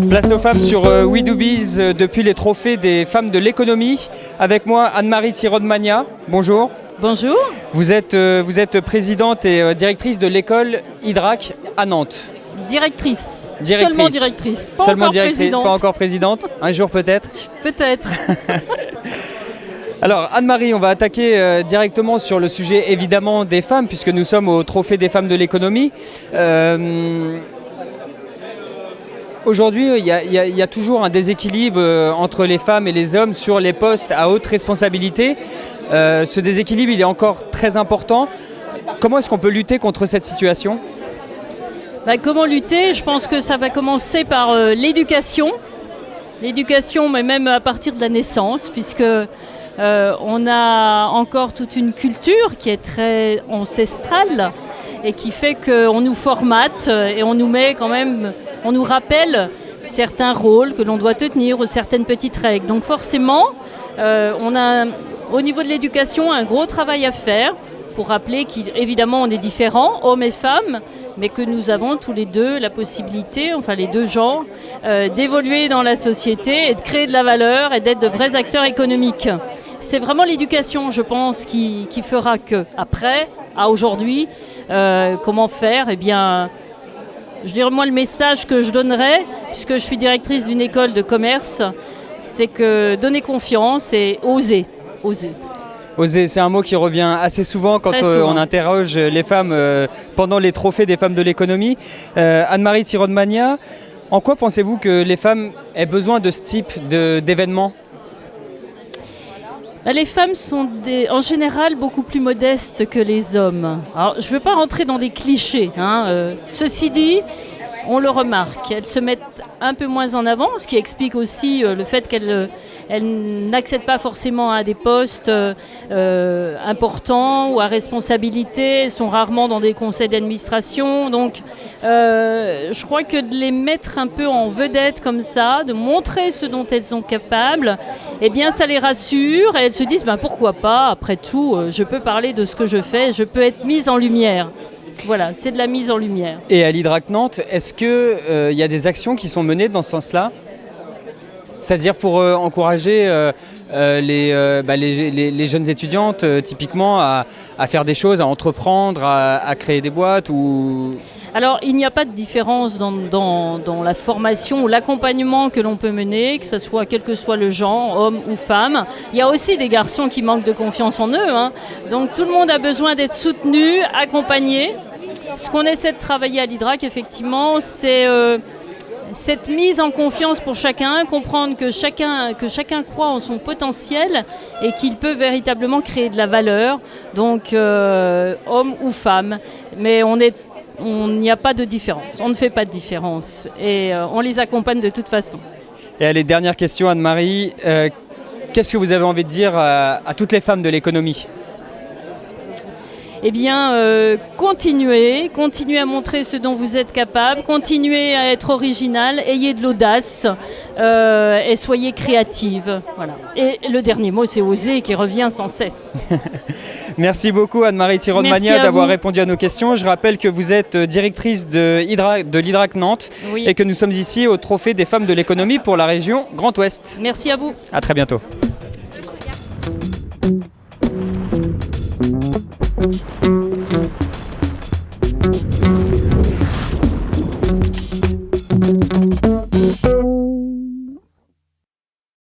Place aux femmes sur We Do Biz depuis les trophées des femmes de l'économie. Avec moi Anne-Marie Thirodmania. Bonjour. Bonjour. Vous êtes présidente et directrice de l'école Hydrac à Nantes. Directrice. Seulement directrice. Pas Seulement encore directrice, présidente. pas encore présidente. Un jour peut-être. Peut-être. Alors Anne-Marie, on va attaquer directement sur le sujet évidemment des femmes puisque nous sommes au trophée des femmes de l'économie. Aujourd'hui, il y a toujours un déséquilibre entre les femmes et les hommes sur les postes à haute responsabilité. Ce déséquilibre, il est encore très important. Comment est-ce qu'on peut lutter contre cette situation ? Comment lutter ? Je pense que ça va commencer par l'éducation. L'éducation, mais même à partir de la naissance, puisque on a encore toute une culture qui est très ancestrale et qui fait qu'on nous formate et on nous met quand même... On nous rappelle certains rôles que l'on doit tenir ou certaines petites règles. Donc forcément, on a au niveau de l'éducation un gros travail à faire pour rappeler qu'évidemment on est différents, hommes et femmes, mais que nous avons tous les deux la possibilité, enfin les deux genres, d'évoluer dans la société et de créer de la valeur et d'être de vrais acteurs économiques. C'est vraiment l'éducation, je pense, qui fera que, après, à aujourd'hui, comment faire ? Eh bien... Je dirais, moi, le message que je donnerais, puisque je suis directrice d'une école de commerce, c'est que donner confiance et oser. Oser. Oser, c'est un mot qui revient assez souvent quand on interroge les femmes pendant les trophées des femmes de l'économie. Anne-Marie Thirodmania, en quoi pensez-vous que les femmes aient besoin de ce type d'événements ? Les femmes sont en général beaucoup plus modestes que les hommes. Alors, je ne veux pas rentrer dans des clichés. Ceci dit, on le remarque. Elles se mettent un peu moins en avant, ce qui explique aussi le fait qu'elles n'accèdent pas forcément à des postes importants ou à responsabilité. Elles sont rarement dans des conseils d'administration. Donc, je crois que de les mettre un peu en vedette comme ça, de montrer ce dont elles sont capables, eh bien, ça les rassure et elles se disent pourquoi pas, après tout, je peux parler de ce que je fais, je peux être mise en lumière. Voilà, c'est de la mise en lumière. Et à l'Hydrac Nantes, est-ce qu'il y a des actions qui sont menées dans ce sens-là ? C'est-à-dire pour encourager les jeunes étudiantes, typiquement, à faire des choses, à entreprendre, à créer des boîtes ou... Alors, il n'y a pas de différence dans la formation ou l'accompagnement que l'on peut mener, que ce soit quel que soit le genre, homme ou femme. Il y a aussi des garçons qui manquent de confiance en eux. Donc, tout le monde a besoin d'être soutenu, accompagné. Ce qu'on essaie de travailler à l'Hydrac, effectivement, c'est cette mise en confiance pour chacun, comprendre que chacun croit en son potentiel et qu'il peut véritablement créer de la valeur, donc homme ou femme. Mais il n'y a pas de différence, on ne fait pas de différence et on les accompagne de toute façon. Et allez, dernière question Anne-Marie, qu'est-ce que vous avez envie de dire à toutes les femmes de l'économie ? Eh bien, continuez à montrer ce dont vous êtes capable, continuez à être original, ayez de l'audace et soyez créative. Voilà. Et le dernier mot, c'est oser, qui revient sans cesse. Merci beaucoup Anne-Marie Thirodmania d'avoir répondu à nos questions. Je rappelle que vous êtes directrice de l'Hydrac Nantes et que nous sommes ici au Trophée des femmes de l'économie pour la région Grand Ouest. Merci à vous. À très bientôt.